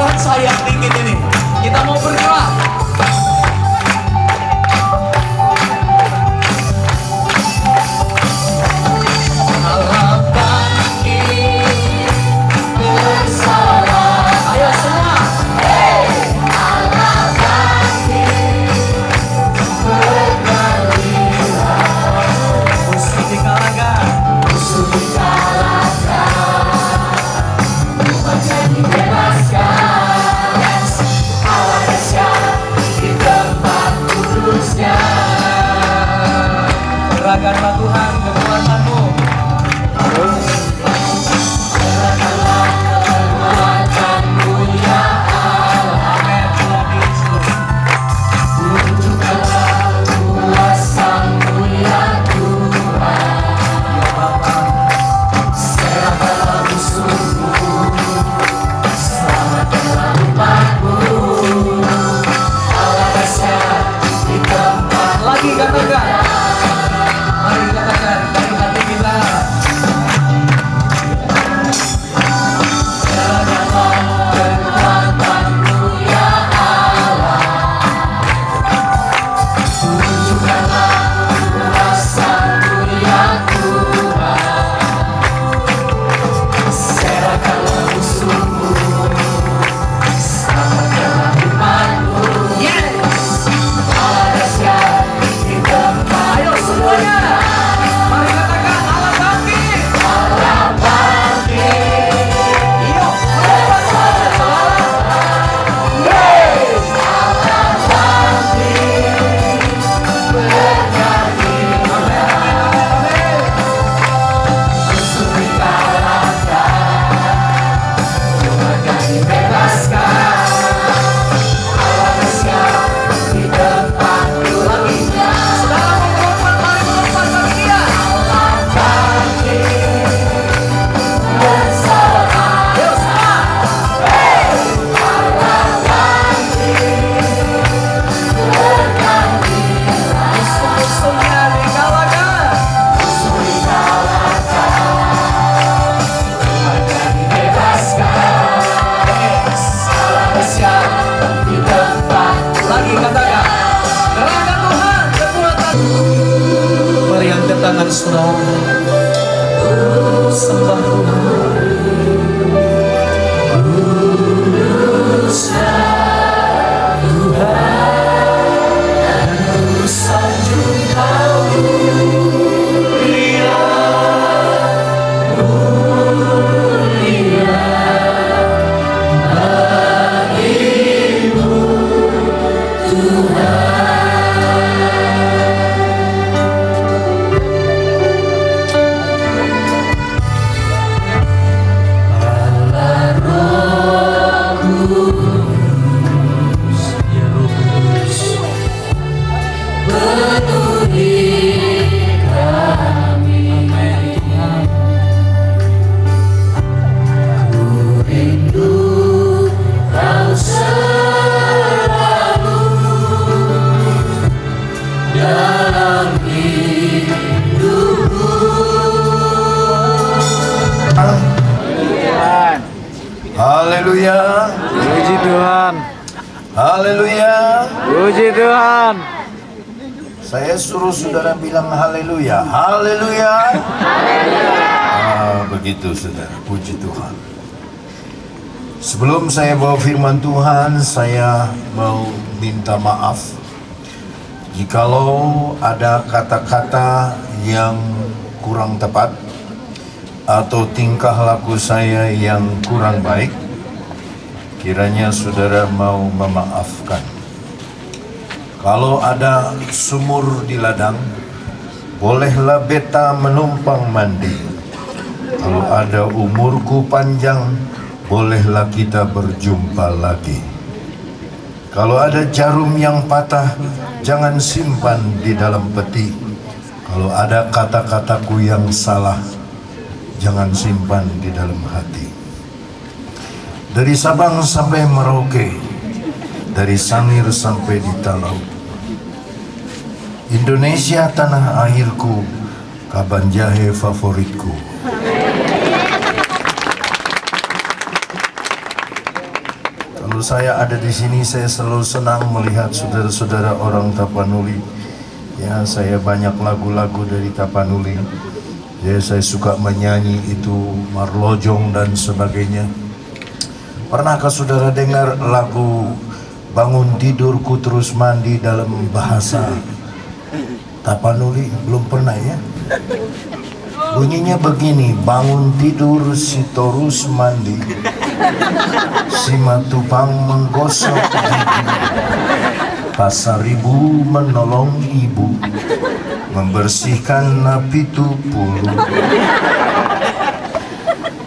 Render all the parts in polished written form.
buat sayap dikit ini. Kita mau bergerak. Serahkanlah Tuhan kekuatanmu. Serahkanlah kekuatanmu ya Allah. Amin. Tunjukkanlah kuasa-Mu ya Tuhan. Ya Bapa. Serahkanlah musuhmu, selamatkanlah umat-Mu. Allah dahsyat di tempat. Lagi katakan. Mari kita katakan dari hati kita. Serahkanlah kekuatanmu ya Allah. Tunjukkanlah kuasa-Mu ya Tuhan. Serahkanlah musuhmu, selamatkanlah umat-Mu. Yes! Allah dahsyat di tempat. Ayo semuanya. Mari angkat tangan saudara, sembah Tuhan. Kuduslah Tuhan, Ku sanjung Kau mulia, mulia bagimu Tuhan. Haleluya. Puji Tuhan. Haleluya. Puji Tuhan. Saya suruh saudara bilang haleluya. Haleluya. Begitu saudara. Puji Tuhan. Sebelum saya bawa firman Tuhan, saya mau minta maaf jikalau ada kata-kata yang kurang tepat atau tingkah laku saya yang kurang baik. Kiranya saudara mau memaafkan. Kalau ada sumur di ladang, bolehlah beta menumpang mandi. Kalau ada umurku panjang, bolehlah kita berjumpa lagi. Kalau ada jarum yang patah, jangan simpan di dalam peti. Kalau ada kata-kataku yang salah, jangan simpan di dalam hati. Dari Sabang sampai Merauke, dari Sangir sampai di Talau, Indonesia tanah airku, kaban jahe favoritku. Kalau saya ada di sini, saya selalu senang melihat saudara-saudara orang Tapanuli. Ya, saya banyak lagu-lagu dari Tapanuli. Ya, saya suka menyanyi itu Marlojong dan sebagainya. Pernahkah saudara dengar lagu Bangun Tidurku Terus Mandi dalam bahasa Tapanuli? Belum pernah ya? Bunyinya begini, bangun tidur si terus mandi, si matupang menggosok gigi, pasar ibu menolong ibu, membersihkan napi tupulu.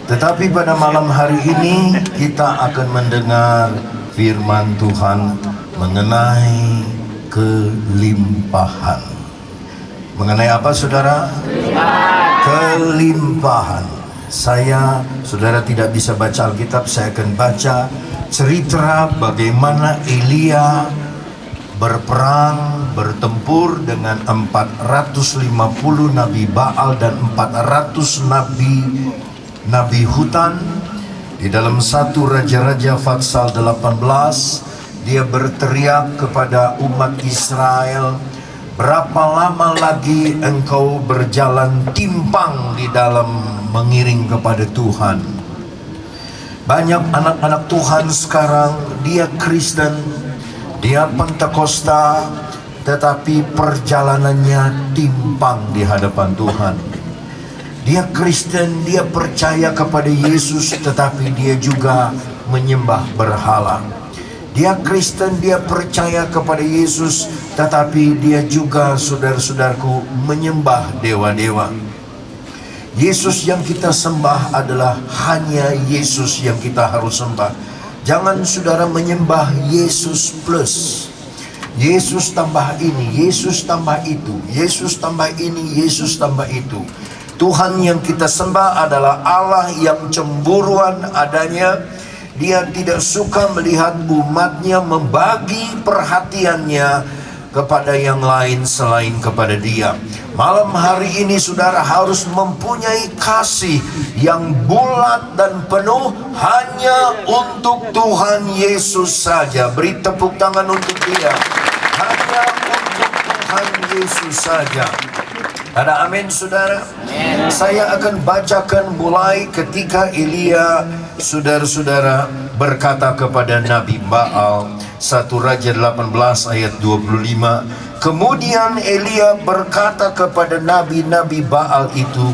Tetapi pada malam hari ini kita akan mendengar firman Tuhan mengenai kelimpahan. Mengenai apa saudara? Kelimpahan. Saudara tidak bisa baca Alkitab, saya akan baca cerita bagaimana Elia berperang, bertempur dengan 450 nabi Baal dan 400 nabi hutan. Di dalam 1 Raja-Raja Fatsal 18, dia berteriak kepada umat Israel, berapa lama lagi engkau berjalan timpang di dalam mengiring kepada Tuhan? Banyak anak-anak Tuhan sekarang, dia Kristen, dia Pentakosta, tetapi perjalanannya timpang di hadapan Tuhan. Dia Kristen, dia percaya kepada Yesus, tetapi dia juga menyembah berhala. Dia Kristen, dia percaya kepada Yesus, tetapi dia juga, saudara-saudaraku, menyembah dewa-dewa. Yesus yang kita sembah adalah hanya Yesus yang kita harus sembah. Jangan saudara menyembah Yesus plus, Yesus tambah ini, Yesus tambah itu, Yesus tambah ini, Yesus tambah itu. Tuhan yang kita sembah adalah Allah yang cemburuan adanya. Dia tidak suka melihat umatnya membagi perhatiannya kepada yang lain selain kepada dia. Malam hari ini saudara harus mempunyai kasih yang bulat dan penuh hanya untuk Tuhan Yesus saja. Beri tepuk tangan untuk dia. Hanya untuk Tuhan Yesus saja. Ada amin saudara? Saya akan bacakan mulai ketika Elia, saudara-saudara, berkata kepada Nabi Baal. 1 Raja 18 ayat 25. Kemudian Elia berkata kepada nabi-nabi Baal itu,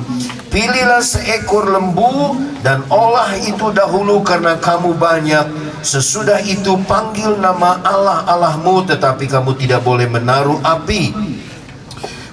pilihlah seekor lembu dan olah itu dahulu karena kamu banyak. Sesudah itu panggil nama Allah-Allahmu, tetapi kamu tidak boleh menaruh api.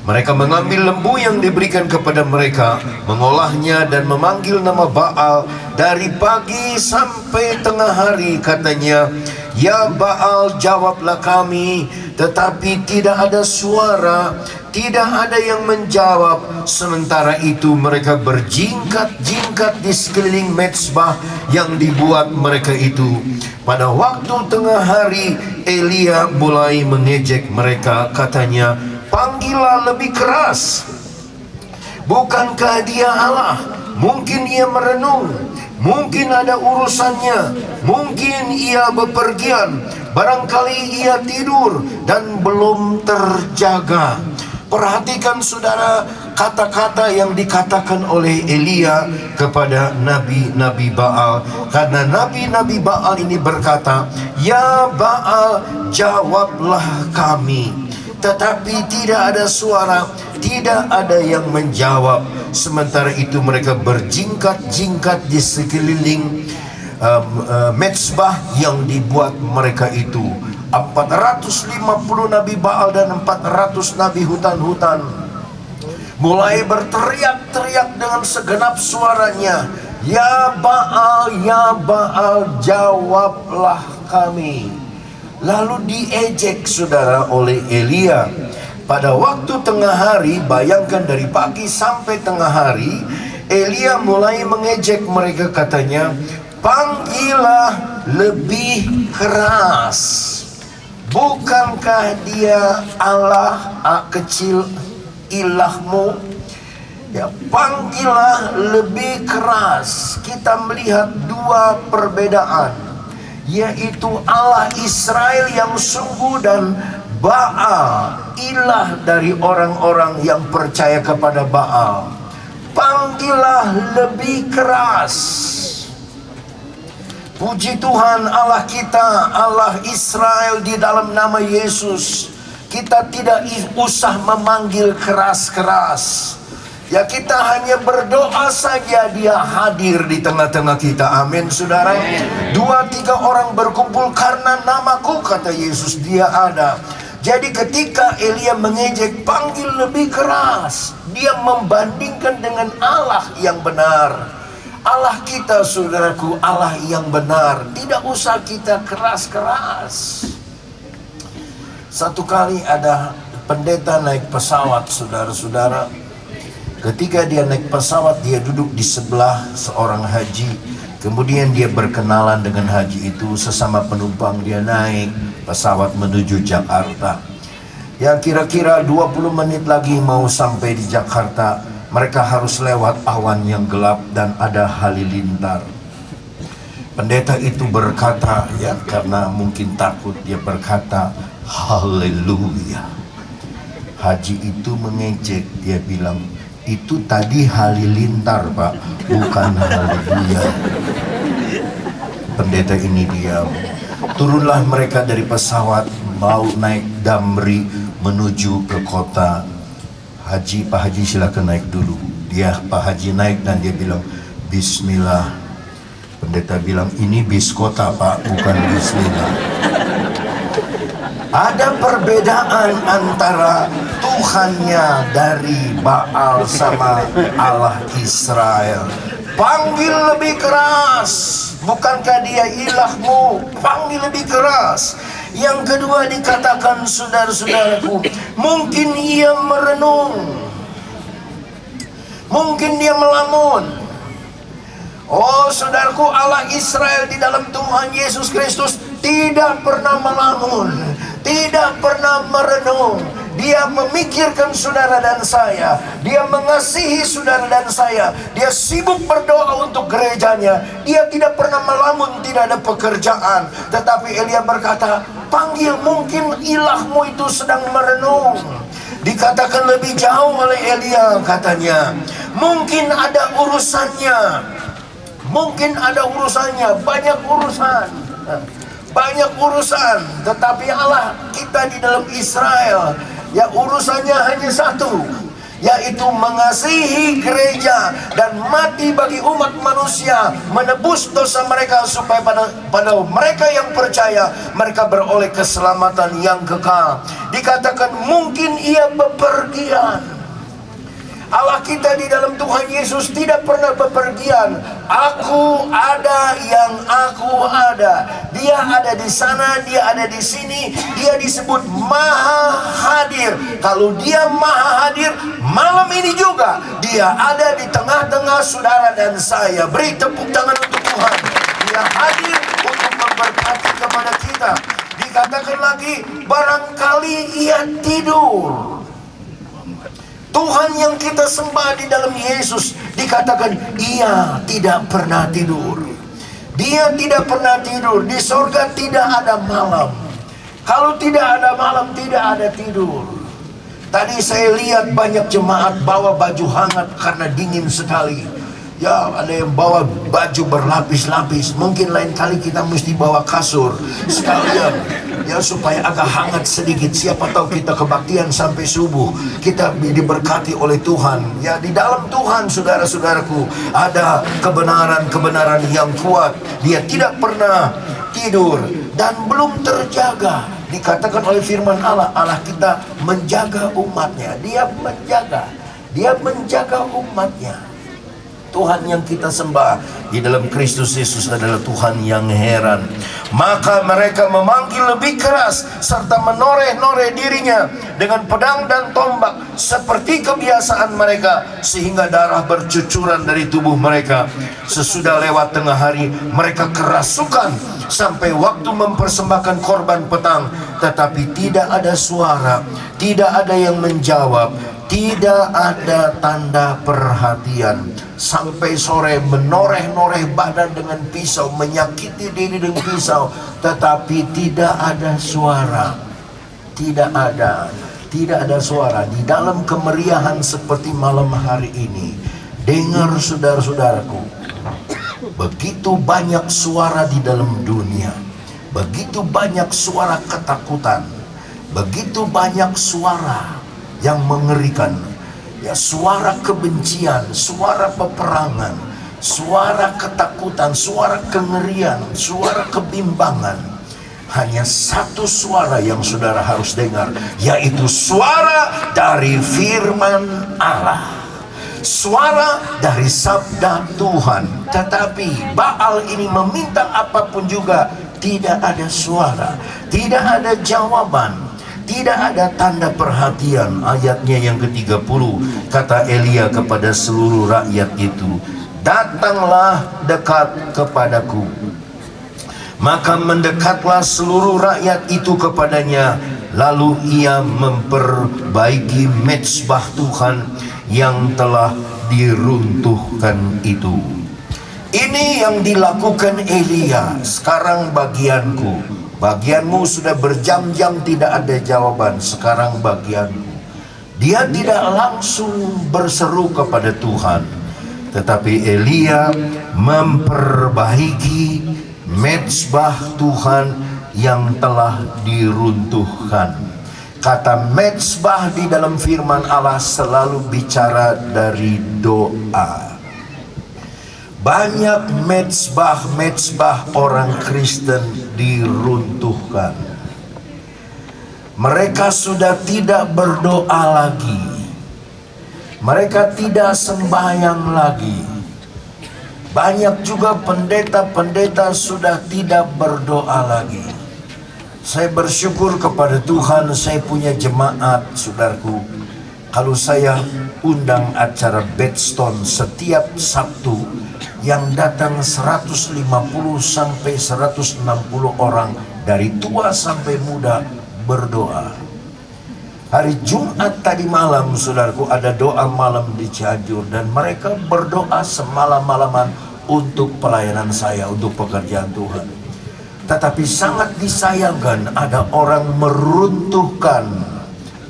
Mereka mengambil lembu yang diberikan kepada mereka, mengolahnya dan memanggil nama Baal dari pagi sampai tengah hari. Katanya, ya Baal, jawablah kami. Tetapi tidak ada suara, tidak ada yang menjawab. Sementara itu mereka berjingkat-jingkat di sekeliling mezbah yang dibuat mereka itu. Pada waktu tengah hari, Elia mulai mengejek mereka. Katanya, panggillah lebih keras. Bukankah dia Allah? Mungkin ia merenung, mungkin ada urusannya, mungkin ia bepergian, barangkali ia tidur dan belum terjaga. Perhatikan saudara kata-kata yang dikatakan oleh Elia kepada nabi-nabi Baal. Karena nabi-nabi Baal ini berkata, ya Baal, jawablah kami. Tetapi tidak ada suara, tidak ada yang menjawab. Sementara itu mereka berjingkat-jingkat di sekeliling mezbah yang dibuat mereka itu. 450 nabi Baal dan 400 nabi hutan-hutan mulai berteriak-teriak dengan segenap suaranya, ya Baal, jawablah kami. Lalu diejek saudara oleh Elia. Pada waktu tengah hari, bayangkan dari pagi sampai tengah hari, Elia mulai mengejek mereka. Katanya, panggillah lebih keras. Bukankah dia Allah kecil ilahmu? Ya, panggillah lebih keras. Kita melihat dua perbedaan. yaitu Allah Israel yang sungguh dan Baal, ilah dari orang-orang yang percaya kepada Baal. Panggillah lebih keras. Puji Tuhan Allah kita, Allah Israel, di dalam nama Yesus kita tidak usah memanggil keras-keras. Ya, kita hanya berdoa saja, Dia hadir di tengah-tengah kita. Amin, saudara. 2-3 orang berkumpul karena namaku, kata Yesus, Dia ada. Jadi ketika Elia mengejek, panggil lebih keras. Dia membandingkan dengan Allah yang benar. Allah kita, saudaraku, Allah yang benar. Tidak usah kita keras-keras. Satu kali ada pendeta naik pesawat, saudara-saudara. Ketika dia naik pesawat, dia duduk di sebelah seorang haji. Kemudian dia berkenalan dengan haji itu. Sesama penumpang, dia naik pesawat menuju Jakarta. Ya, kira-kira 20 menit lagi mau sampai di Jakarta. Mereka harus lewat awan yang gelap dan ada halilintar. Pendeta itu berkata, ya, karena mungkin takut, dia berkata, haleluya. Haji itu mengejek, dia bilang, itu tadi halilintar, Pak, bukan haleluya. Pendeta ini diam. Turunlah mereka dari pesawat, mau naik Damri menuju ke kota. Haji, Pak Haji silakan naik dulu. Pak Haji naik dan dia bilang, Bismillah. Pendeta bilang, ini bis kota, Pak, bukan Bismillah. Ada perbedaan antara Tuhannya dari Baal sama Allah Israel. Panggil lebih keras. Bukankah Dia ilahmu? Panggil lebih keras. Yang kedua dikatakan, saudara-saudaraku, mungkin ia merenung, mungkin dia melamun. Oh, saudaraku, Allah Israel di dalam Tuhan Yesus Kristus tidak pernah melamun, tidak pernah merenung. Dia memikirkan saudara dan saya. Dia mengasihi saudara dan saya. Dia sibuk berdoa untuk gerejanya. Dia tidak pernah melamun, tidak ada pekerjaan. Tetapi Elia berkata, panggil, mungkin ilahmu itu sedang merenung. Dikatakan lebih jauh oleh Elia, katanya, mungkin ada urusannya. Mungkin ada urusannya, banyak urusan. Banyak urusan. Tetapi Allah kita di dalam Israel, ya, urusannya hanya satu, yaitu mengasihi gereja dan mati bagi umat manusia, menebus dosa mereka supaya pada mereka yang percaya mereka beroleh keselamatan yang kekal. Dikatakan mungkin ia bepergian. Allah kita di dalam Tuhan Yesus tidak pernah bepergian. Aku ada yang aku ada. Dia ada di sana, Dia ada di sini. Dia disebut Maha Hadir. Kalau Dia Maha Hadir, malam ini juga Dia ada di tengah-tengah saudara dan saya. Beri tepuk tangan untuk Tuhan. Dia hadir untuk memberkati kepada kita. Dikatakan lagi, barangkali ia tidur. Tuhan yang kita sembah di dalam Yesus, dikatakan Ia tidak pernah tidur. Dia tidak pernah tidur. Di sorga tidak ada malam. Kalau tidak ada malam, tidak ada tidur. Tadi saya lihat banyak jemaat bawa baju hangat karena dingin sekali. Ya, ada yang bawa baju berlapis-lapis. Mungkin lain kali kita mesti bawa kasur sekalian, ya, supaya agak hangat sedikit. Siapa tahu kita kebaktian sampai subuh, kita diberkati oleh Tuhan. Ya, di dalam Tuhan, saudara-saudaraku, ada kebenaran-kebenaran yang kuat. Dia tidak pernah tidur dan belum terjaga. Dikatakan oleh firman Allah, Allah kita menjaga umatnya. Dia menjaga umatnya. Tuhan yang kita sembah di dalam Kristus Yesus adalah Tuhan yang heran. Maka mereka memanggil lebih keras serta menoreh-noreh dirinya dengan pedang dan tombak seperti kebiasaan mereka, sehingga darah bercucuran dari tubuh mereka. Sesudah lewat tengah hari, mereka kerasukan sampai waktu mempersembahkan korban petang, tetapi tidak ada suara, tidak ada yang menjawab. Tidak ada tanda perhatian. Sampai sore menoreh-noreh badan dengan pisau, menyakiti diri dengan pisau, tetapi tidak ada suara. Tidak ada suara. Di dalam kemeriahan seperti malam hari ini, dengar saudara-saudaraku, begitu banyak suara di dalam dunia, begitu banyak suara ketakutan, begitu banyak suara yang mengerikan, ya, suara kebencian, suara peperangan, suara ketakutan, suara kengerian, suara kebimbangan. Hanya satu suara yang saudara harus dengar, yaitu suara dari firman Allah, suara dari sabda Tuhan. Tetapi Baal ini meminta apapun juga, tidak ada suara, tidak ada jawaban, tidak ada tanda perhatian. Ayatnya yang ke-30, kata Elia kepada seluruh rakyat itu, datanglah dekat kepadaku. Maka mendekatlah seluruh rakyat itu kepadanya. Lalu ia memperbaiki mezbah Tuhan yang telah diruntuhkan itu. Ini yang dilakukan Elia. Sekarang bagianmu sudah berjam-jam tidak ada jawaban. Sekarang bagianku. Dia tidak langsung berseru kepada Tuhan, tetapi Elia memperbaiki mezbah Tuhan yang telah diruntuhkan. Kata mezbah di dalam firman Allah selalu bicara dari doa. Banyak mezbah orang Kristen diruntuhkan. Mereka sudah tidak berdoa lagi. Mereka tidak sembahyang lagi. Banyak juga pendeta-pendeta sudah tidak berdoa lagi. Saya bersyukur kepada Tuhan, saya punya jemaat, saudaraku. Kalau saya undang acara Bedstone setiap Sabtu, yang datang 150 sampai 160 orang, dari tua sampai muda, berdoa. Hari Jumat tadi malam, saudaraku, ada doa malam di Cianjur, dan mereka berdoa semalam-malaman untuk pelayanan saya, untuk pekerjaan Tuhan. Tetapi sangat disayangkan, ada orang meruntuhkan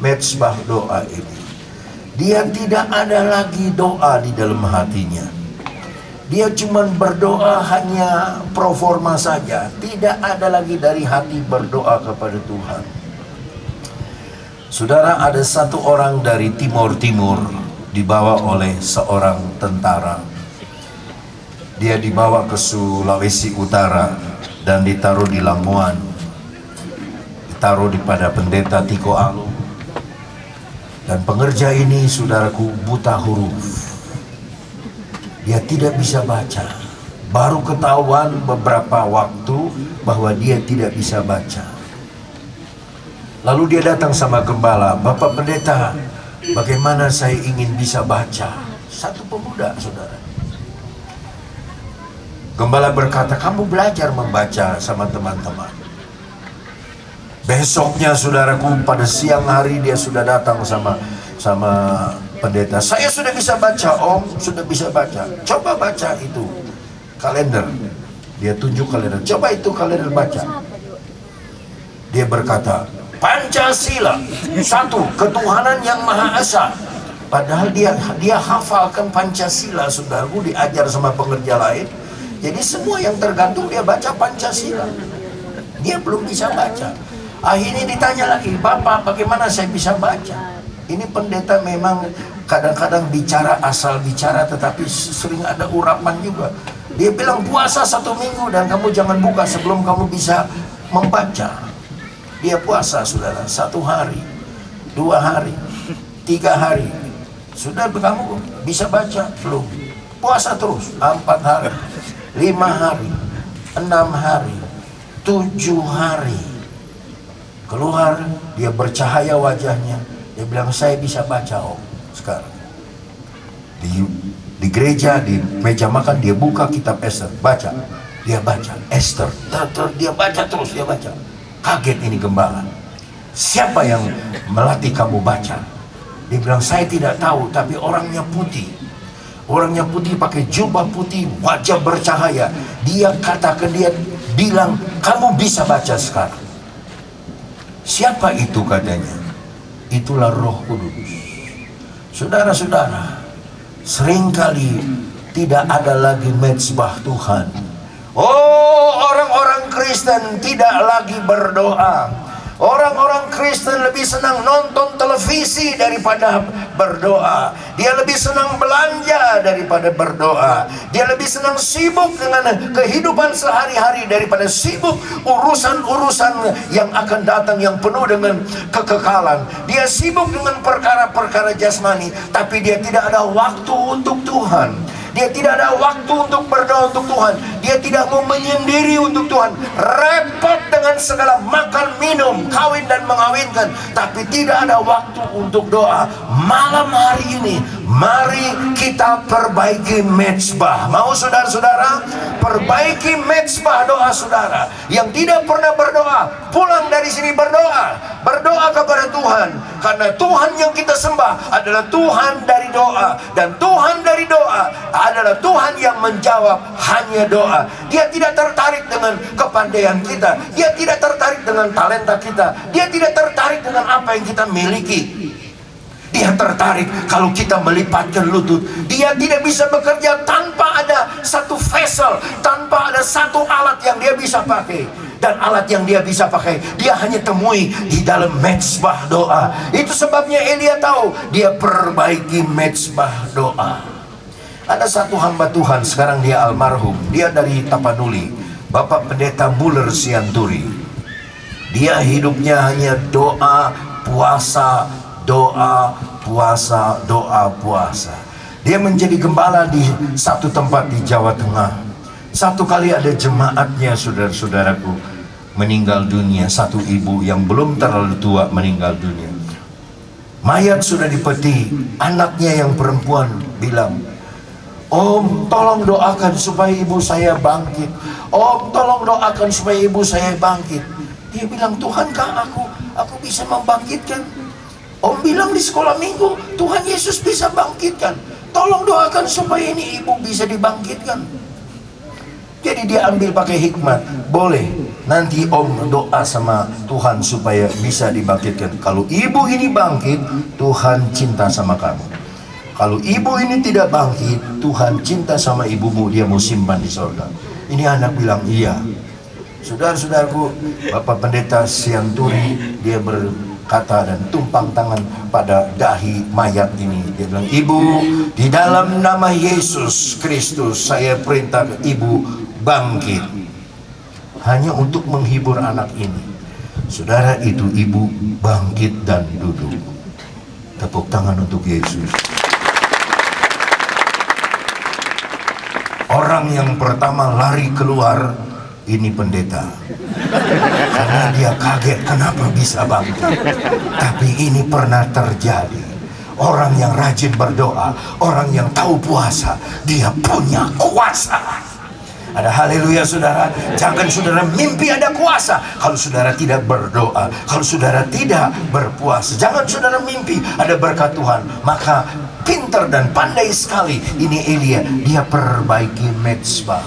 mezbah doa ini. Dia tidak ada lagi doa di dalam hatinya. Dia cuma berdoa hanya pro forma saja. Tidak ada lagi dari hati berdoa kepada Tuhan. Saudara, ada satu orang dari Timur dibawa oleh seorang tentara. Dia dibawa ke Sulawesi Utara dan ditaruh di Lamongan, ditaruh pada pendeta Tiko Alu. Dan pengerja ini, saudaraku, buta huruf. Dia tidak bisa baca. Baru ketahuan beberapa waktu bahwa dia tidak bisa baca. Lalu dia datang sama gembala, "Bapak pendeta, bagaimana saya ingin bisa baca?" Satu pemuda, saudara. Gembala berkata, "Kamu belajar membaca sama teman-teman." Besoknya, saudaraku, pada siang hari dia sudah datang sama pendeta. "Saya sudah bisa baca, Om, sudah bisa baca." "Coba baca itu kalender." Dia tunjuk kalender. "Coba itu kalender baca." Dia berkata, "Pancasila, satu, ketuhanan yang Maha Esa." Padahal dia hafalkan Pancasila, saudaraku, diajar sama pengerja lain. Jadi semua yang tergantung dia baca Pancasila. Dia belum bisa baca. Akhirnya ditanya lagi, "Bapak, bagaimana saya bisa baca?" Ini pendeta memang kadang-kadang bicara asal bicara, tetapi sering ada urapan juga. Dia bilang, "Puasa 1 minggu dan kamu jangan buka sebelum kamu bisa membaca." Dia puasa, saudara, 1 hari, 2 hari, 3 hari. Sudah kamu bisa baca? Belum. Puasa terus 4 hari, 5 hari, 6 hari, 7 hari. Keluar, dia bercahaya wajahnya. Dia bilang, "Saya bisa baca, Om, sekarang." Di gereja, di meja makan, dia buka kitab Esther, baca. Dia baca Esther, dia baca terus, dia baca. Kaget ini gembala. "Siapa yang melatih kamu baca?" Dia bilang, saya tidak tahu, tapi orangnya putih. Orangnya putih, pakai jubah putih, wajah bercahaya. Dia katakan, dia bilang, kamu bisa baca sekarang. Siapa itu katanya? Itulah Roh Kudus. Saudara-saudara, seringkali tidak ada lagi mezbah Tuhan. Oh, orang-orang Kristen tidak lagi berdoa. Orang-orang Kristen lebih senang nonton televisi daripada berdoa. Dia lebih senang belanja daripada berdoa. Dia lebih senang sibuk dengan kehidupan sehari-hari daripada sibuk urusan-urusan yang akan datang yang penuh dengan kekekalan. Dia sibuk dengan perkara-perkara jasmani, tapi dia tidak ada waktu untuk Tuhan. Dia tidak ada waktu untuk berdoa untuk Tuhan. Dia tidak mau menyendiri untuk Tuhan. Repot dengan segala makan, minum, kawin dan mengawinkan, tapi tidak ada waktu untuk doa. Malam hari ini, mari kita perbaiki mezbah. Mau saudara-saudara? Perbaiki mezbah doa saudara. Yang tidak pernah berdoa, pulang dari sini berdoa. Berdoa kepada Tuhan. Karena Tuhan yang kita sembah adalah Tuhan dari doa. Dan Tuhan dari doa adalah Tuhan yang menjawab hanya doa. Dia tidak tertarik dengan kepandaian kita. Dia tidak tertarik dengan talenta kita. Dia tidak tertarik dengan apa yang kita miliki. Dia tertarik kalau kita melipatkan lutut. Dia tidak bisa bekerja tanpa ada satu vessel, tanpa ada satu alat yang dia bisa pakai. Dan alat yang dia bisa pakai, dia hanya temui di dalam mezbah doa. Itu sebabnya Elia tahu, dia perbaiki mezbah doa. Ada satu hamba Tuhan, sekarang dia almarhum. Dia dari Tapanuli, Bapak Pendeta Muller Sianturi. Dia hidupnya hanya doa, puasa, doa, puasa, doa, puasa. Dia menjadi gembala di satu tempat di Jawa Tengah. Satu kali ada jemaatnya, saudara-saudaraku, meninggal dunia. Satu ibu yang belum terlalu tua meninggal dunia. Mayat sudah dipeti. Anaknya yang perempuan bilang, Om, tolong doakan supaya ibu saya bangkit. Om, tolong doakan supaya ibu saya bangkit. Dia bilang, Tuhankah aku bisa membangkitkan? Om bilang di sekolah minggu, Tuhan Yesus bisa bangkitkan. Tolong doakan supaya ini ibu bisa dibangkitkan. Jadi dia ambil pakai hikmat. Boleh, nanti Om doa sama Tuhan supaya bisa dibangkitkan. Kalau ibu ini bangkit, Tuhan cinta sama kamu. Kalau ibu ini tidak bangkit, Tuhan cinta sama ibumu, dia mau simpan di sorga. Ini anak bilang iya. Saudara-saudaraku, Bapak Pendeta Sianturi, dia berkata dan tumpang tangan pada dahi mayat ini. Dia bilang, Ibu, di dalam nama Yesus Kristus, saya perintah ibu bangkit. Hanya untuk menghibur anak ini. Saudara, itu ibu bangkit dan duduk. Tepuk tangan untuk Yesus. Orang yang pertama lari keluar, ini pendeta. Karena dia kaget, kenapa bisa bangkit. Tapi ini pernah terjadi. Orang yang rajin berdoa, orang yang tahu puasa, dia punya kuasa. Ada haleluya saudara. Jangan saudara mimpi ada kuasa kalau saudara tidak berdoa, kalau saudara tidak berpuasa. Jangan saudara mimpi ada berkat Tuhan. Maka pintar dan pandai sekali ini Elia. Dia perbaiki mezbah.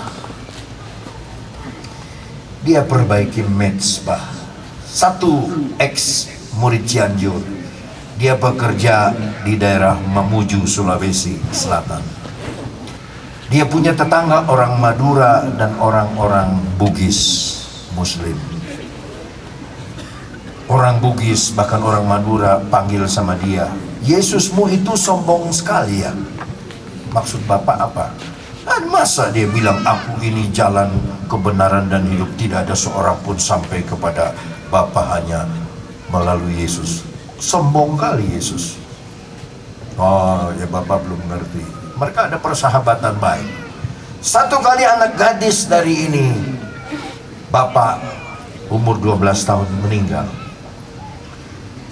Dia perbaiki mezbah. Satu ex murid Cianjur, dia bekerja di daerah Mamuju, Sulawesi Selatan. Dia punya tetangga orang Madura dan orang-orang Bugis Muslim. Orang Bugis bahkan orang Madura panggil sama dia, Yesusmu itu sombong sekali ya. Maksud Bapak apa? Dan masa dia bilang aku ini jalan kebenaran dan hidup, tidak ada seorang pun sampai kepada Bapa hanya melalui Yesus. Sombong kali Yesus. Oh ya, Bapak belum ngerti. Mereka ada persahabatan baik. Satu kali anak gadis dari ini, bapak umur 12 tahun meninggal.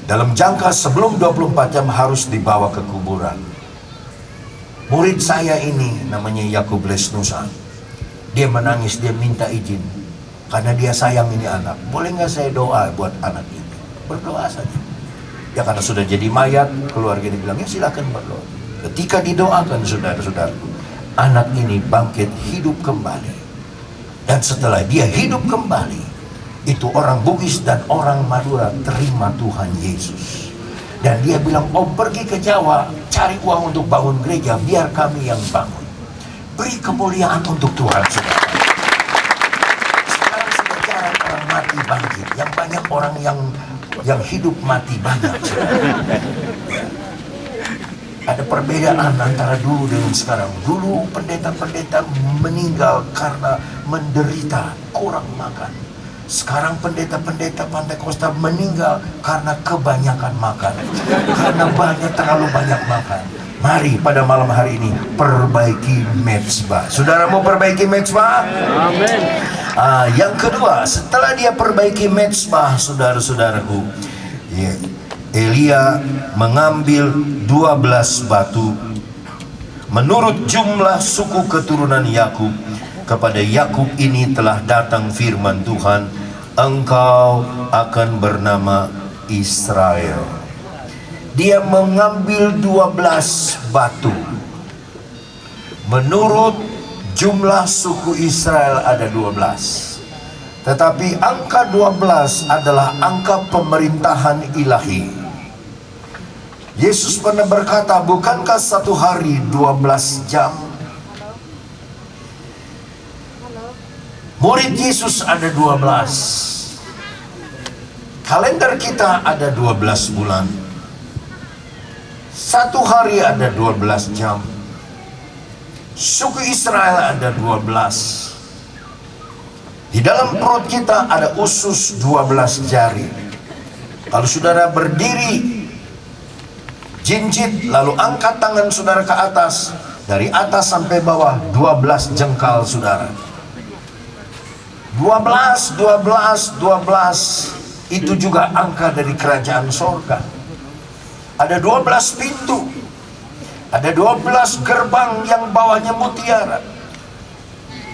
Dalam jangka sebelum 24 jam harus dibawa ke kuburan. Murid saya ini namanya Yakub Lesnusa. Dia menangis, dia minta izin. Karena dia sayang ini anak. Boleh nggak saya doa buat anak ini? Berdoa saja. Ya karena sudah jadi mayat, keluarga dibilang, ya silakan berdoa. Ketika didoakan saudara-saudaraku, anak ini bangkit hidup kembali. Dan setelah dia hidup kembali, itu orang Bugis dan orang Madura terima Tuhan Yesus. Dan dia bilang, oh pergi ke Jawa, cari uang untuk bangun gereja, biar kami yang bangun. Beri kemuliaan untuk Tuhan, saudara. Sekarang sudah jarang orang mati bangkit. Yang banyak orang yang hidup mati banyak, saudara. Ada perbedaan antara dulu dengan sekarang. Dulu pendeta-pendeta meninggal karena menderita kurang makan. Sekarang pendeta-pendeta Pantai Kosta meninggal karena kebanyakan makan. Karena terlalu banyak makan. Mari pada malam hari ini perbaiki mezbah. Saudara mau perbaiki mezbah? Amin. Yang kedua, setelah dia perbaiki mezbah, saudara-saudaraku, Elia mengambil 12 batu menurut jumlah suku keturunan Yakub. Kepada Yakub ini telah datang firman Tuhan, engkau akan bernama Israel. Dia mengambil 12 batu. Menurut jumlah suku Israel ada 12. Tetapi angka 12 adalah angka pemerintahan ilahi. Yesus pernah berkata, bukankah satu hari 12 jam? Murid Yesus ada 12. Kalender kita ada 12 bulan. Satu hari ada 12 jam. Suku Israel ada 12. Di dalam perut kita ada usus 12 jari. Kalau saudara berdiri jinjit, lalu angkat tangan saudara ke atas, dari atas sampai bawah 12 jengkal saudara. 12, 12, 12 itu juga angka dari kerajaan sorga. Ada 12 pintu, ada 12 gerbang yang bawahnya mutiara.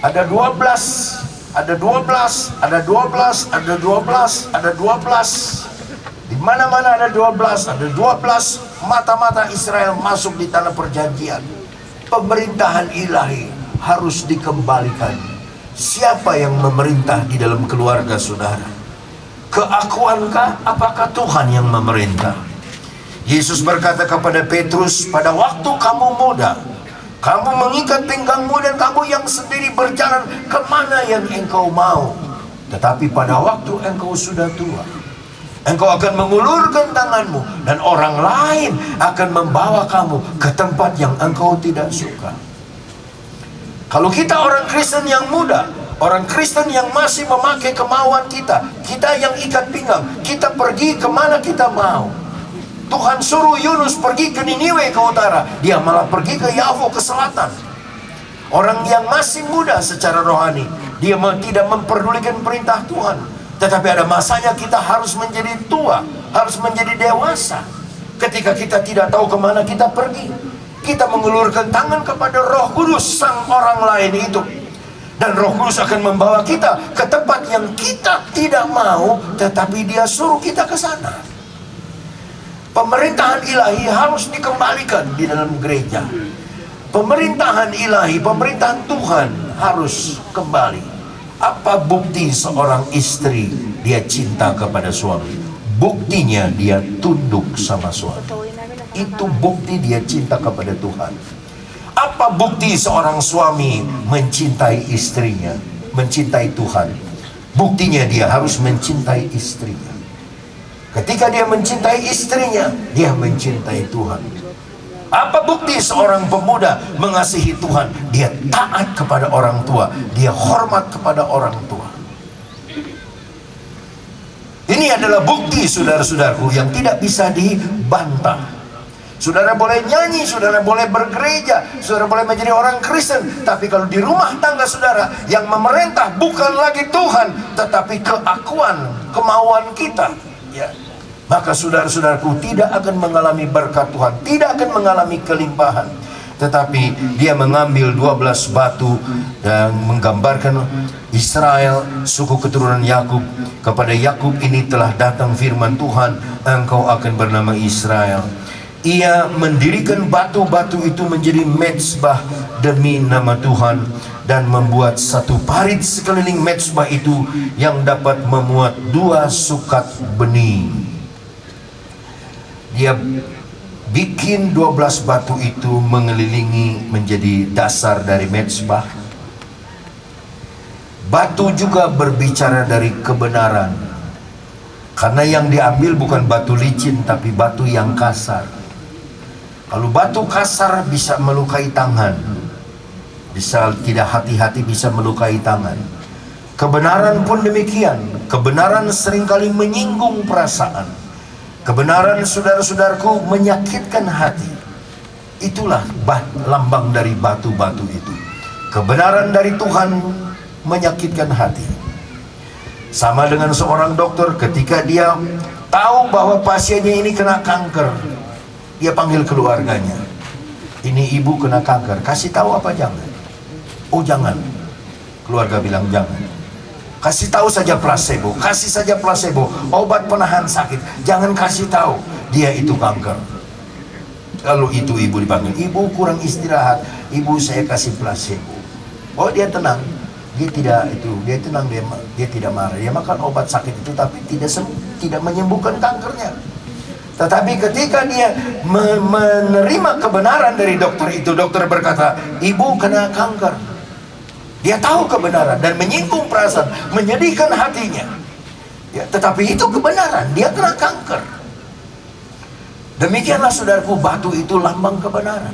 Ada 12, ada 12, ada 12, ada 12, ada 12. Di mana-mana ada 12, ada 12 mata-mata Israel masuk di tanah perjanjian. Pemerintahan ilahi harus dikembalikan. Siapa yang memerintah di dalam keluarga saudara? Keakuankah? Apakah Tuhan yang memerintah? Yesus berkata kepada Petrus, pada waktu kamu muda, kamu mengikat pinggangmu dan kamu yang sendiri berjalan kemana yang engkau mau. Tetapi pada waktu engkau sudah tua, engkau akan mengulurkan tanganmu dan orang lain akan membawa kamu ke tempat yang engkau tidak suka. Kalau kita orang Kristen yang muda, orang Kristen yang masih memakai kemauan kita yang ikat pinggang, kita pergi kemana kita mau. Tuhan suruh Yunus pergi ke Niniwe ke utara, dia malah pergi ke Yafo ke selatan. Orang yang masih muda secara rohani, dia tidak memperdulikan perintah Tuhan. Tetapi ada masanya kita harus menjadi tua, harus menjadi dewasa. Ketika kita tidak tahu kemana kita pergi, kita mengulurkan tangan kepada Roh Kudus, sang orang lain itu. Dan Roh Kudus akan membawa kita ke tempat yang kita tidak mau, tetapi dia suruh kita ke sana. Pemerintahan ilahi harus dikembalikan di dalam gereja. Pemerintahan ilahi, pemerintahan Tuhan harus kembali. Apa bukti seorang istri dia cinta kepada suami? Buktinya dia tunduk sama suami. Itu bukti dia cinta kepada Tuhan. Apa bukti seorang suami mencintai istrinya, mencintai Tuhan? Buktinya dia harus mencintai istrinya. Ketika dia mencintai istrinya, dia mencintai Tuhan. Apa bukti seorang pemuda mengasihi Tuhan? Dia taat kepada orang tua, dia hormat kepada orang tua. Ini adalah bukti saudara-saudaraku yang tidak bisa dibantah. Saudara boleh nyanyi, saudara boleh bergereja, saudara boleh menjadi orang Kristen, tapi kalau di rumah tangga saudara yang memerintah bukan lagi Tuhan, tetapi keakuan, kemauan kita, ya, maka saudara-saudaraku tidak akan mengalami berkat Tuhan, tidak akan mengalami kelimpahan. tetapi dia mengambil 12 batu dan menggambarkan Israel, suku keturunan Yakub. Kepada Yakub ini telah datang firman Tuhan, engkau akan bernama Israel. Ia mendirikan batu-batu itu menjadi mezbah demi nama Tuhan, dan membuat satu parit sekeliling mezbah itu yang dapat memuat 2 sukat benih. Dia bikin 12 batu itu mengelilingi menjadi dasar dari mezbah. Batu juga berbicara dari kebenaran, karena yang diambil bukan batu licin tapi batu yang kasar. Kalau batu kasar bisa melukai tangan, bisa tidak hati-hati bisa melukai tangan. Kebenaran pun demikian. Kebenaran seringkali menyinggung perasaan. Kebenaran, saudara-saudaraku, menyakitkan hati. Itulah lambang dari batu-batu itu. Kebenaran dari Tuhan menyakitkan hati. Sama dengan seorang dokter, ketika dia tahu bahwa pasiennya ini kena kanker, dia panggil keluarganya. Ini ibu kena kanker, kasih tahu apa jangan? Oh jangan. Keluarga bilang jangan. Kasih tahu saja placebo, kasih saja placebo, obat penahan sakit. Jangan kasih tahu dia itu kanker. Kalau itu ibu dipanggil, ibu kurang istirahat, ibu saya kasih placebo. Oh dia tenang, dia tidak itu, dia tenang, dia tidak marah. Dia makan obat sakit itu tapi tidak menyembuhkan kankernya. Tetapi ketika dia menerima kebenaran dari dokter itu, dokter berkata, ibu kena kanker. Dia tahu kebenaran dan menyinggung perasaan, menyedihkan hatinya. Ya, tetapi itu kebenaran, dia kena kanker. Demikianlah saudaraku, batu itu lambang kebenaran.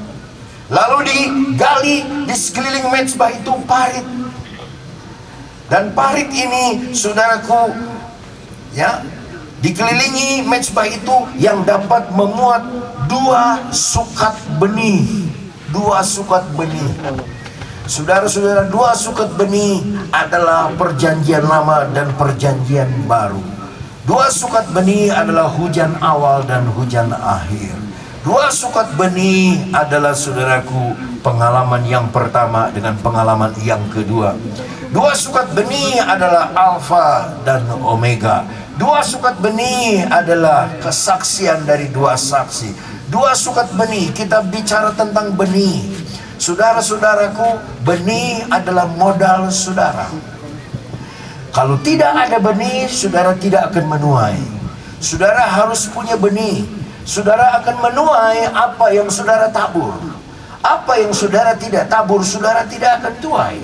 Lalu digali di sekeliling mezbah itu parit. Dan parit ini saudaraku, ya, dikelilingi mezbah itu yang dapat memuat 2 sukat benih. 2 sukat benih. Saudara-saudara, 2 sukat benih adalah perjanjian lama dan perjanjian baru. 2 sukat benih adalah hujan awal dan hujan akhir. 2 sukat benih adalah, saudaraku, pengalaman yang pertama dengan pengalaman yang kedua. 2 sukat benih adalah alfa dan omega. 2 sukat benih adalah kesaksian dari 2 saksi. 2 sukat benih, kita bicara tentang benih. Saudara-saudaraku, benih adalah modal saudara. Kalau tidak ada benih, saudara tidak akan menuai. Saudara harus punya benih. Saudara akan menuai apa yang saudara tabur. Apa yang saudara tidak tabur, saudara tidak akan tuai.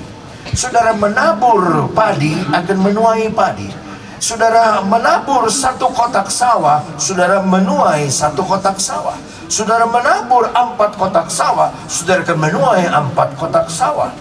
Saudara menabur padi, akan menuai padi. Saudara menabur 1 kotak sawah, saudara menuai 1 kotak sawah. Saudara menabur 4 kotak sawah, saudara akan menuai 4 kotak sawah.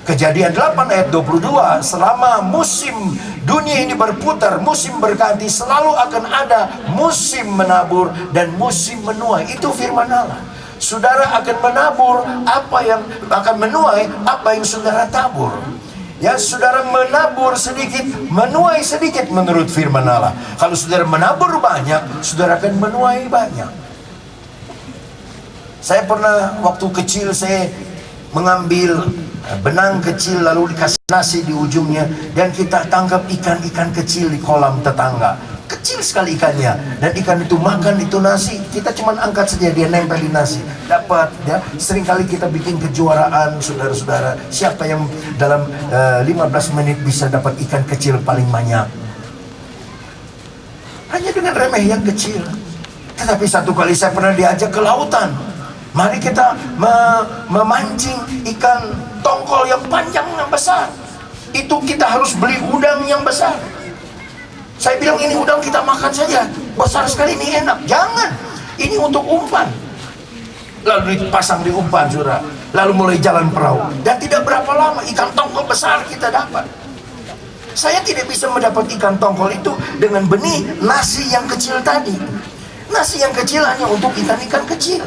Kejadian 8 ayat 22, selama musim dunia ini berputar, musim berganti, selalu akan ada musim menabur dan musim menuai. Itu firman Allah. Saudara akan menabur apa yang akan menuai apa yang saudara tabur. Ya, saudara menabur sedikit, menuai sedikit menurut firman Allah. Kalau saudara menabur banyak, saudara akan menuai banyak. Saya pernah waktu kecil, saya mengambil benang kecil lalu dikasih nasi di ujungnya, dan kita tangkap ikan-ikan kecil di kolam tetangga. Kecil sekali ikannya, dan ikan itu makan itu nasi, kita cuma angkat saja, dia nempel di nasi, dapat. Ya, seringkali kita bikin kejuaraan, saudara-saudara, siapa yang dalam 15 menit bisa dapat ikan kecil paling banyak. Hanya dengan remeh yang kecil. Tetapi satu kali saya pernah diajak ke lautan. Mari kita memancing ikan tongkol yang panjang, yang besar. Itu kita harus beli udang yang besar. Saya bilang, ini udang kita makan saja, besar sekali, ini enak. Jangan, ini untuk umpan. Lalu dipasang di umpan, saudara. Lalu mulai jalan perahu. Dan tidak berapa lama ikan tongkol besar kita dapat. Saya tidak bisa mendapat ikan tongkol itu dengan benih nasi yang kecil tadi. Nasi yang kecil hanya untuk ikan-ikan kecil.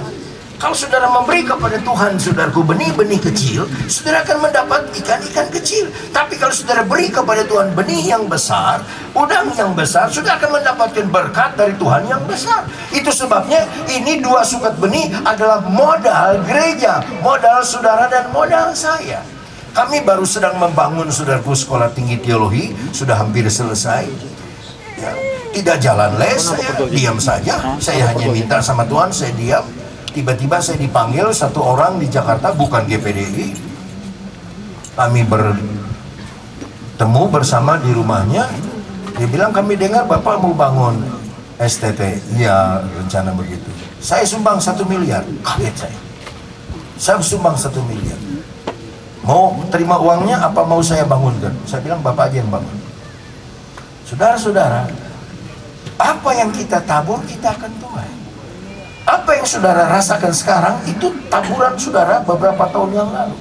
Kalau saudara memberi kepada Tuhan, saudaraku, benih-benih kecil, saudara akan mendapat ikan-ikan kecil. Tapi kalau saudara beri kepada Tuhan benih yang besar, udang yang besar, saudara akan mendapatkan berkat dari Tuhan yang besar. Itu sebabnya ini 2 sukat benih adalah modal gereja, modal saudara dan modal saya. Kami baru sedang membangun, saudaraku, sekolah tinggi teologi, sudah hampir selesai. Ya, tidak jalan les, saya diam saja. Saya hanya minta sama Tuhan, saya diam. Tiba-tiba saya dipanggil satu orang di Jakarta, bukan GPDI. Kami bertemu bersama di rumahnya. Dia bilang, kami dengar Bapak mau bangun STT. Ya, rencana begitu. Saya sumbang 1 miliar. Kaget saya. Saya sumbang 1 miliar. Mau terima uangnya apa mau saya bangunkan? Saya bilang, Bapak aja yang bangun. Saudara-saudara, apa yang kita tabur kita akan tuai. Apa yang saudara rasakan sekarang itu taburan saudara beberapa tahun yang lalu.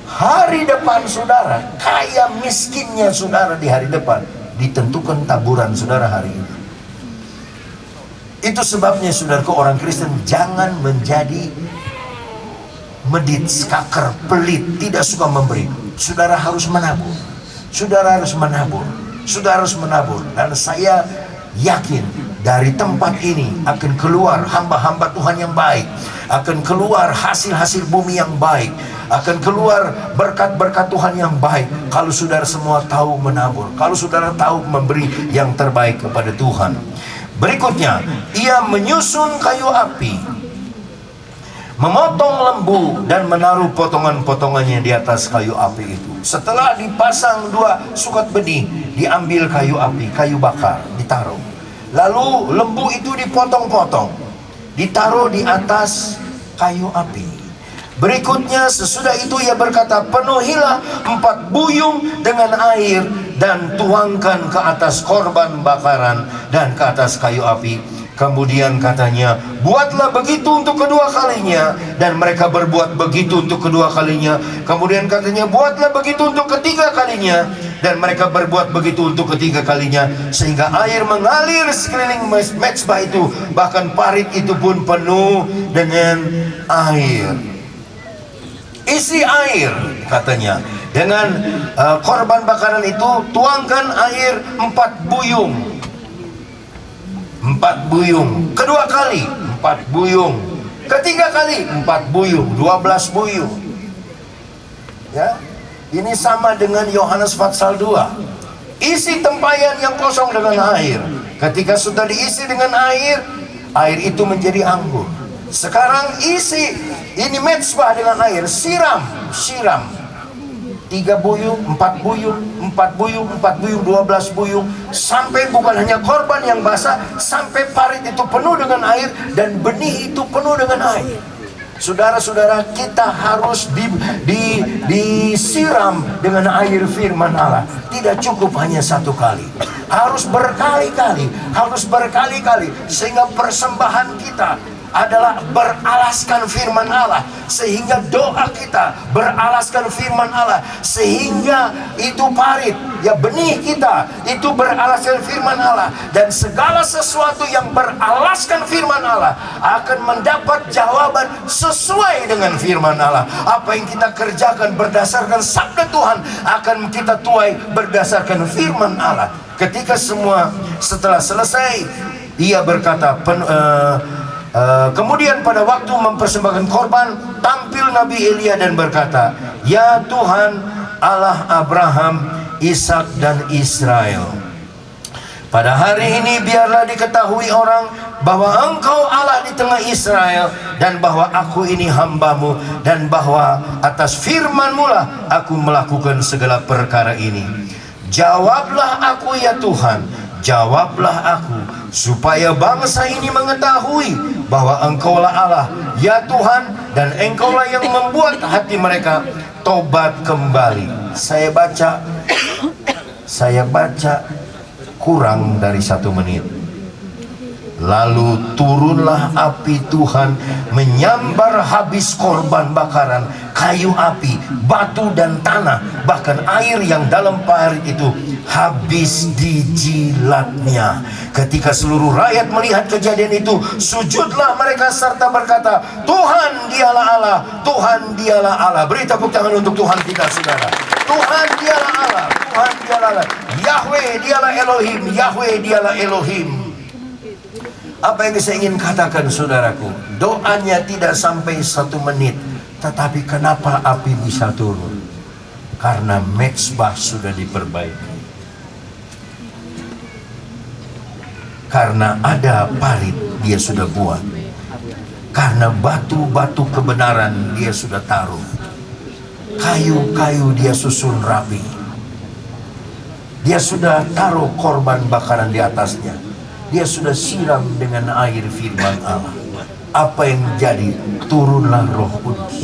Hari depan saudara, kaya miskinnya saudara di hari depan, ditentukan taburan saudara hari ini. Itu sebabnya saudaraku, orang Kristen jangan menjadi medit, skaker, pelit, tidak suka memberi. Saudara harus menabur. Saudara harus menabur. Saudara harus menabur. Dan saya yakin dari tempat ini akan keluar hamba-hamba Tuhan yang baik, akan keluar hasil-hasil bumi yang baik, akan keluar berkat-berkat Tuhan yang baik. Kalau saudara semua tahu menabur, kalau saudara tahu memberi yang terbaik kepada Tuhan. Berikutnya, ia menyusun kayu api, memotong lembu dan menaruh potongan-potongannya di atas kayu api itu. Setelah dipasang 2 sukat benih, diambil kayu api, kayu bakar, ditaruh. Lalu lembu itu dipotong-potong, ditaruh di atas kayu api. Berikutnya sesudah itu ia berkata, penuhilah 4 buyung dengan air dan tuangkan ke atas korban bakaran dan ke atas kayu api. Kemudian katanya, buatlah begitu untuk kedua kalinya. Dan mereka berbuat begitu untuk kedua kalinya. Kemudian katanya, buatlah begitu untuk ketiga kalinya. Dan mereka berbuat begitu untuk ketiga kalinya. Sehingga air mengalir sekeliling mezbah itu. Bahkan parit itu pun penuh dengan air. Isi air, katanya. Dengan korban bakaran itu, tuangkan air 4 buyung. 4 buyung. Kedua kali 4 buyung. Ketiga kali 4 buyung, 12 buyung. Ya. Ini sama dengan Yohanes pasal 2. Isi tempayan yang kosong dengan air. Ketika sudah diisi dengan air, air itu menjadi anggur. Sekarang isi ini mezbah dengan air, siram. 3 buyung, 4 buyung, 4 buyung, 4 buyung, 12 buyung. Sampai bukan hanya korban yang basah, sampai parit itu penuh dengan air dan benih itu penuh dengan air. Saudara-saudara, kita harus disiram dengan air firman Allah. Tidak cukup hanya 1 kali, harus berkali-kali, sehingga persembahan kita adalah beralaskan firman Allah, sehingga doa kita beralaskan firman Allah, sehingga itu parit, ya benih kita itu beralaskan firman Allah, dan segala sesuatu yang beralaskan firman Allah akan mendapat jawaban sesuai dengan firman Allah. Apa yang kita kerjakan berdasarkan sabda Tuhan akan kita tuai berdasarkan firman Allah. Ketika semua setelah selesai, ia berkata, kemudian pada waktu mempersembahkan korban, tampil Nabi Elia dan berkata, ya Tuhan Allah Abraham, Ishak dan Israel, pada hari ini biarlah diketahui orang bahwa Engkau Allah di tengah Israel, dan bahwa aku ini hambamu, dan bahwa atas firman-Mu lah aku melakukan segala perkara ini. Jawablah aku ya Tuhan, jawablah aku, supaya bangsa ini mengetahui bahwa Engkaulah Allah ya Tuhan, dan Engkaulah yang membuat hati mereka tobat kembali. Saya baca kurang dari 1 menit. Lalu turunlah api Tuhan menyambar habis korban bakaran, kayu api, batu dan tanah, bahkan air yang dalam parit itu habis dijilatnya. Ketika seluruh rakyat melihat kejadian itu, sujudlah mereka serta berkata, Tuhan dialah Allah, Tuhan dialah Allah. Beri tepuk tangan untuk Tuhan kita, saudara. Tuhan dialah Allah, Tuhan dialah Allah. Yahweh dialah Elohim, Yahweh dialah Elohim. Apa yang saya ingin katakan, saudaraku, doanya tidak sampai 1 menit, tetapi kenapa api bisa turun? Karena mezbah sudah diperbaiki. Karena ada parit dia sudah buat. Karena batu-batu kebenaran dia sudah taruh. Kayu-kayu dia susun rapi. Dia sudah taruh korban bakaran di atasnya. Dia sudah siram dengan air firman Allah. Apa yang jadi? Turunlah Roh Kudus.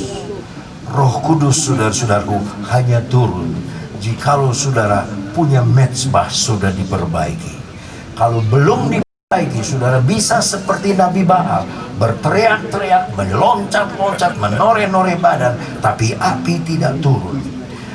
Roh Kudus, saudara-saudaraku, hanya turun jikalau saudara punya mezbah sudah diperbaiki. Kalau belum diperbaiki, saudara bisa seperti Nabi Baal, berteriak-teriak, meloncat-loncat, menore-nore badan, tapi api tidak turun.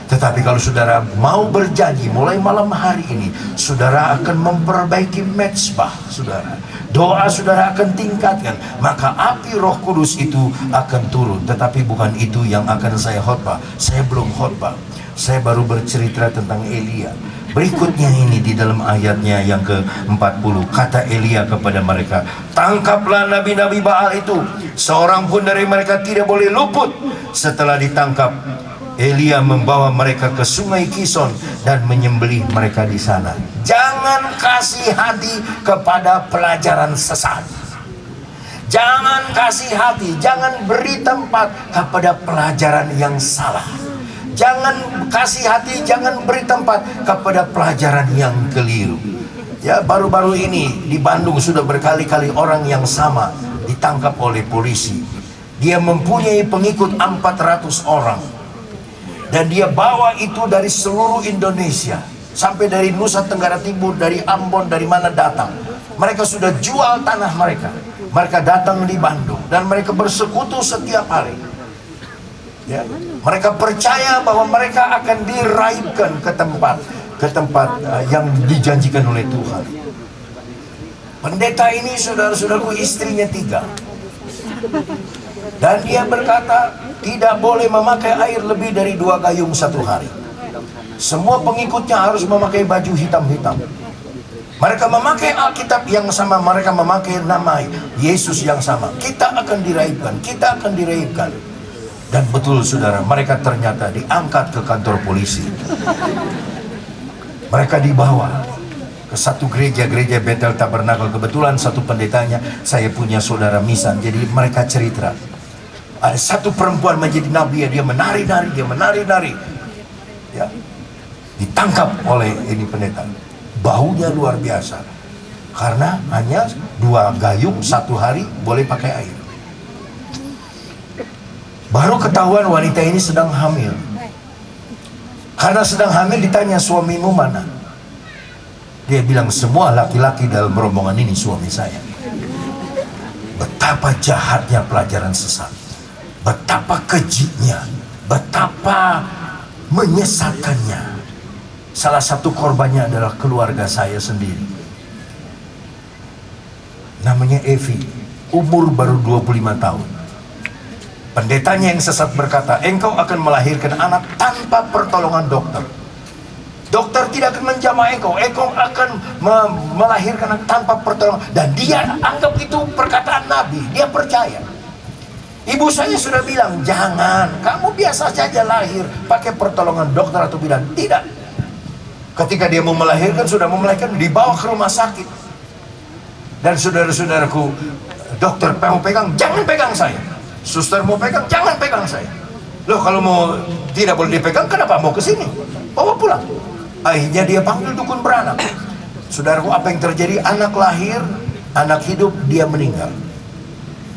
Tetapi kalau saudara mau berjanji mulai malam hari ini, saudara akan memperbaiki mezbah saudara, doa saudara akan tingkatkan, maka api Roh Kudus itu akan turun. Tetapi bukan itu yang akan saya khotbah. Saya belum khotbah, saya baru bercerita tentang Elia. Berikutnya ini di dalam ayatnya yang ke-40, kata Elia kepada mereka, tangkaplah nabi-nabi Baal itu, seorang pun dari mereka tidak boleh luput. Setelah ditangkap, Elia membawa mereka ke sungai Kison dan menyembelih mereka di sana. Jangan kasih hati kepada pelajaran sesat. Jangan kasih hati, jangan beri tempat kepada pelajaran yang salah. Jangan kasih hati, jangan beri tempat kepada pelajaran yang keliru. Ya, baru-baru ini di Bandung sudah berkali-kali orang yang sama ditangkap oleh polisi. Dia mempunyai pengikut 400 orang. Dan dia bawa itu dari seluruh Indonesia, sampai dari Nusa Tenggara Timur, dari Ambon, dari mana datang. Mereka sudah jual tanah mereka. Mereka datang di Bandung dan mereka bersekutu setiap hari. Ya, mereka percaya bahwa mereka akan diraihkan ke tempat yang dijanjikan oleh Tuhan. Pendeta ini, saudara-saudaraku, istrinya 3. Dan dia berkata, tidak boleh memakai air lebih dari 2 gayung 1 hari. Semua pengikutnya harus memakai baju hitam-hitam. Mereka memakai Alkitab yang sama, mereka memakai nama Yesus yang sama. Kita akan diraihkan, kita akan diraihkan. Dan betul, saudara, mereka ternyata diangkat ke kantor polisi. Mereka dibawa ke satu gereja Bethel Tabernakel. Kebetulan satu pendetanya saya punya saudara misan, jadi mereka cerita. Ada satu perempuan menjadi nabi, dia menari-nari, ya, ditangkap oleh ini pendeta. Baunya luar biasa, karena hanya 2 gayung 1 hari boleh pakai air. Baru ketahuan wanita ini sedang hamil. Karena sedang hamil ditanya, suamimu mana? Dia bilang, semua laki-laki dalam rombongan ini suami saya. Betapa jahatnya pelajaran sesat, betapa kejinya, betapa menyesatkannya. Salah satu korbannya adalah keluarga saya sendiri. Namanya Evi, umur baru 25 tahun. Pendetanya yang sesat berkata, engkau akan melahirkan anak tanpa pertolongan dokter. Dokter tidak akan menjamah engkau akan melahirkan anak tanpa pertolongan. Dan dia anggap itu perkataan Nabi, dia percaya. Ibu saya sudah bilang, jangan, kamu biasa saja lahir pakai pertolongan dokter atau bidan. Tidak. Ketika dia mau melahirkan, dibawa ke rumah sakit. Dan saudara-saudaraku, dokter mau pegang, jangan pegang saya. Suster mau pegang, jangan pegang saya. Loh, kalau mau tidak boleh dipegang, kenapa mau ke sini? Bawa pulang. Akhirnya dia panggil dukun beranak. Saudaraku, apa yang terjadi? Anak lahir, anak hidup, dia meninggal.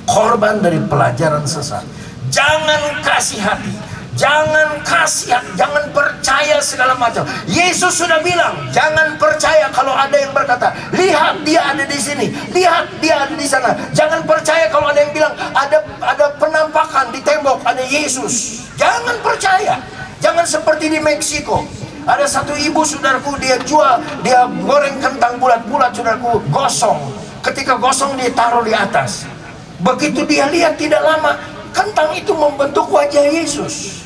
Korban dari pelajaran sesat. Jangan kasih hati, Jangan kasihan, jangan percaya segala macam. Yesus sudah bilang, jangan percaya kalau ada yang berkata, lihat dia ada di sini, lihat dia ada di sana. Jangan percaya kalau ada yang bilang ada penampakan di tembok, ada Yesus. Jangan percaya. Jangan seperti di Meksiko. Ada satu ibu, saudaraku, dia goreng kentang bulat-bulat, saudaraku, gosong. Ketika gosong dia taruh di atas. Begitu dia lihat tidak lama, kentang itu membentuk wajah Yesus.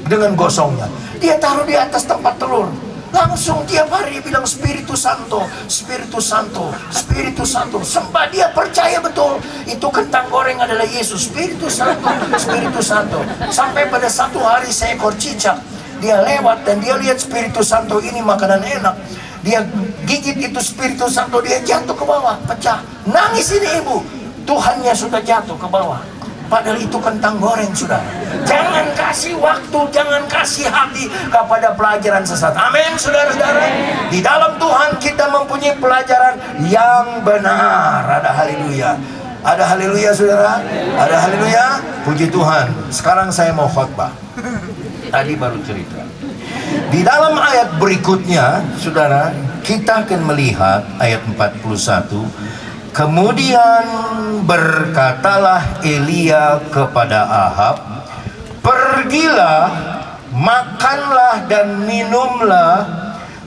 Dengan gosongnya dia taruh di atas tempat telur. Langsung tiap hari dia bilang Spiritu Santo, Spiritu Santo, Spiritu Santo. Sembah, dia percaya betul itu kentang goreng adalah Yesus. Spiritu Santo, Spiritu Santo. Sampai pada satu hari seekor cicak, dia lewat dan dia lihat Spiritu Santo ini makanan enak. Dia gigit itu Spiritu Santo, dia jatuh ke bawah, pecah. Nangis ini ibu. Tuhannya sudah jatuh ke bawah. Padahal itu kentang goreng, saudara. Jangan kasih waktu, jangan kasih hati kepada pelajaran sesat. Amin, saudara-saudara. Di dalam Tuhan kita mempunyai pelajaran yang benar. Ada haleluya. Ada haleluya, saudara. Ada haleluya. Puji Tuhan. Sekarang saya mau khotbah. Tadi baru cerita. Di dalam ayat berikutnya, saudara, kita akan melihat ayat 41. Kemudian berkatalah Elia kepada Ahab, pergilah, makanlah dan minumlah,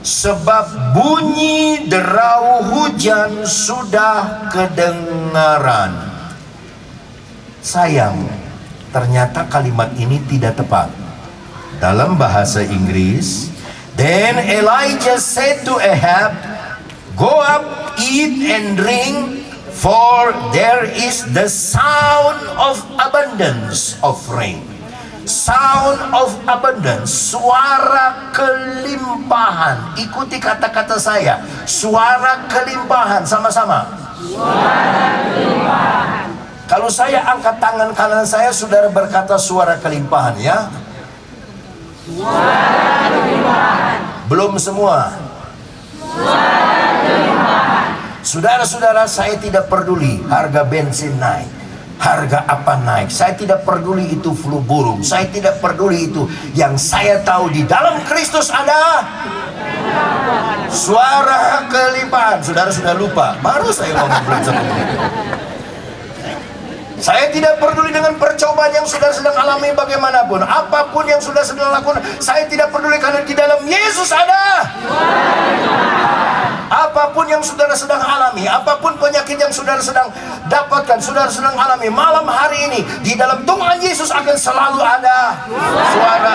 sebab bunyi derau hujan sudah kedengaran. Sayang, ternyata kalimat ini tidak tepat. Dalam bahasa Inggris, then Elijah said to Ahab, go up, eat and drink, for there is the sound of abundance of rain. Sound of abundance, suara kelimpahan. Ikuti kata-kata saya, suara kelimpahan, sama-sama. Suara kelimpahan. Kalau saya angkat tangan kanan saya, saudara berkata suara kelimpahan, ya. Suara kelimpahan. Belum semua. Suara kelimpahan. Saudara-saudara, saya tidak peduli harga bensin naik, harga apa naik. Saya tidak peduli itu flu burung. Saya tidak peduli itu. Yang saya tahu di dalam Kristus ada suara kelimpahan. Saudara sudah lupa, baru saya ngomong belum seperti itu. Saya tidak peduli dengan percobaan yang saudara sedang alami bagaimanapun. Apapun yang sudah sedang lakukan, saya tidak peduli karena di dalam Yesus ada. Apapun yang saudara sedang alami, apapun penyakit yang saudara sedang dapatkan, saudara sedang alami, malam hari ini di dalam Tuhan Yesus akan selalu ada suara.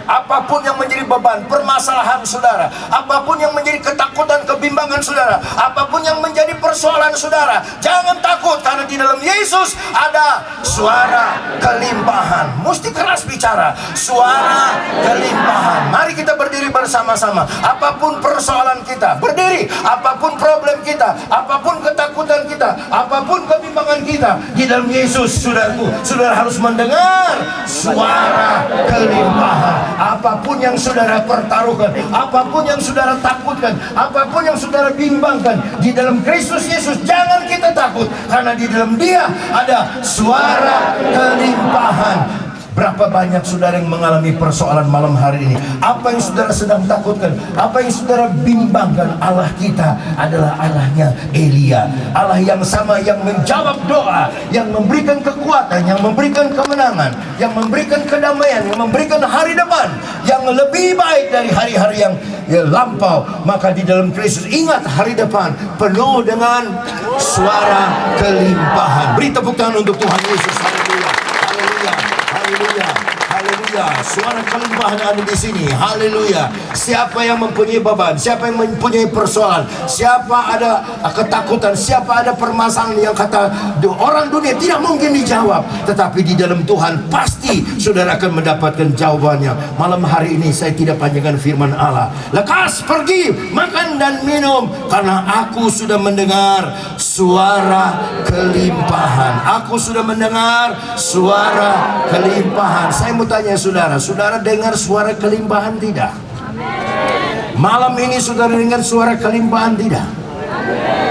Apapun yang menjadi beban, permasalahan saudara, apapun yang menjadi ketakutan, kebimbangan saudara, apapun yang menjadi persoalan saudara, jangan takut karena di dalam Yesus ada suara kelimpahan. Mesti keras bicara, suara kelimpahan. Mari kita berdiri bersama-sama. Apapun persoalan kita, berdiri. Apapun problem kita, apapun ketakutan kita, apapun kebimbangan kita, di dalam Yesus, saudaraku, saudara harus mendengar suara kelimpahan. Apapun yang saudara pertaruhkan, apapun yang saudara takutkan, apapun yang saudara bimbangkan, di dalam Kristus Yesus jangan kita takut, karena di dalam Dia ada suara kelimpahan. Berapa banyak saudara yang mengalami persoalan malam hari ini? Apa yang saudara sedang takutkan? Apa yang saudara bimbangkan? Allah kita adalah Allahnya Elia, Allah yang sama, yang menjawab doa, yang memberikan kekuatan, yang memberikan kemenangan, yang memberikan kedamaian, yang memberikan hari depan yang lebih baik dari hari-hari yang lampau. Maka di dalam Kristus, ingat hari depan penuh dengan suara kelimpahan. Beri tepuk tangan untuk Tuhan Yesus. Haleluya, haleluya. Haleluya, haleluya. Suara kelimpahan ada di sini. Haleluya. Siapa yang mempunyai beban, siapa yang mempunyai persoalan, siapa ada ketakutan, siapa ada permasalahan yang kata orang dunia tidak mungkin dijawab, tetapi di dalam Tuhan pasti saudara akan mendapatkan jawabannya. Malam hari ini saya tidak panjangkan firman Allah. Lekas pergi, makan dan minum, karena aku sudah mendengar suara kelimpahan. Aku sudah mendengar suara kelimpahan. Saya mau tanya saudara, saudara dengar suara kelimpahan tidak? Malam ini saudara dengar suara kelimpahan tidak?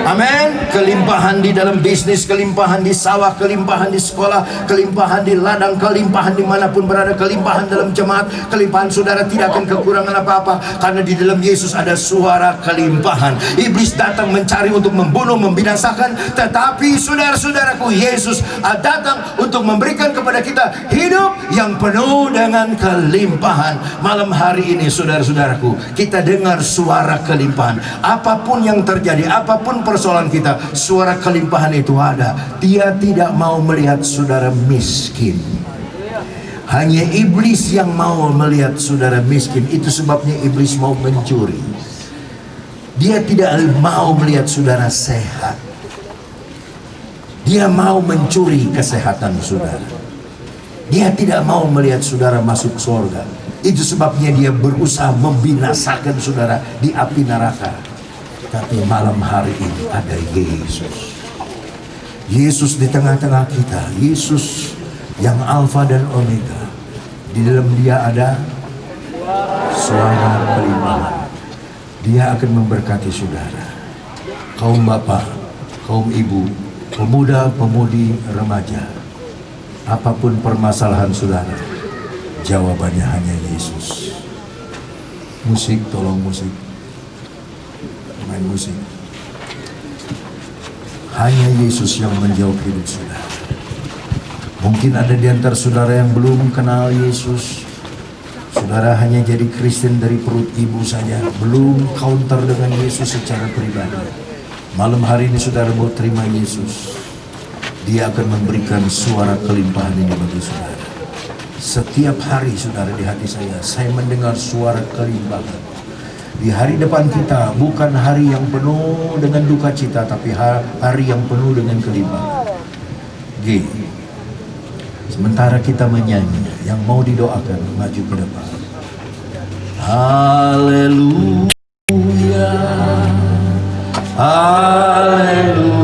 Amin. Kelimpahan di dalam bisnis, kelimpahan di sawah, kelimpahan di sekolah, kelimpahan di ladang, kelimpahan dimanapun berada, kelimpahan dalam jemaat, kelimpahan saudara tidak akan kekurangan apa-apa, karena di dalam Yesus ada suara kelimpahan. Iblis datang mencari untuk membunuh, membinasakan, tetapi saudara-saudaraku, Yesus datang untuk memberikan kepada kita hidup yang penuh dengan kelimpahan. Malam hari ini saudara-saudaraku, kita dengar suara kelimpahan. Apapun yang terjadi, apapun persoalan kita, suara kelimpahan itu ada. Dia tidak mau melihat saudara miskin. Hanya iblis yang mau melihat saudara miskin. Itu sebabnya iblis mau mencuri. Dia tidak mau melihat saudara sehat. Dia mau mencuri kesehatan saudara. Dia tidak mau melihat saudara masuk surga. Itu sebabnya dia berusaha membinasakan saudara di api neraka. Tapi malam hari ini ada Yesus. Yesus di tengah-tengah kita. Yesus yang Alfa dan Omega. Di dalam dia ada suara kelimpahan. Dia akan memberkati saudara. Kaum bapak, kaum ibu, pemuda, pemudi, remaja. Apapun permasalahan saudara, jawabannya hanya Yesus. Musik, tolong musik. Main musik. Hanya Yesus yang menjawab hidup saudara. Mungkin ada di antara saudara yang belum kenal Yesus. Saudara hanya jadi Kristen dari perut ibu saja, belum counter dengan Yesus secara pribadi. Malam hari ini saudara mau terima Yesus. Dia akan memberikan suara kelimpahan ini bagi saudara. Setiap hari saudara, di hati saya mendengar suara kelimpahan. Di hari depan kita bukan hari yang penuh dengan duka cita, tapi hari yang penuh dengan kelimpahan. G. Sementara kita menyanyi, yang mau didoakan maju ke depan. Haleluya, haleluya.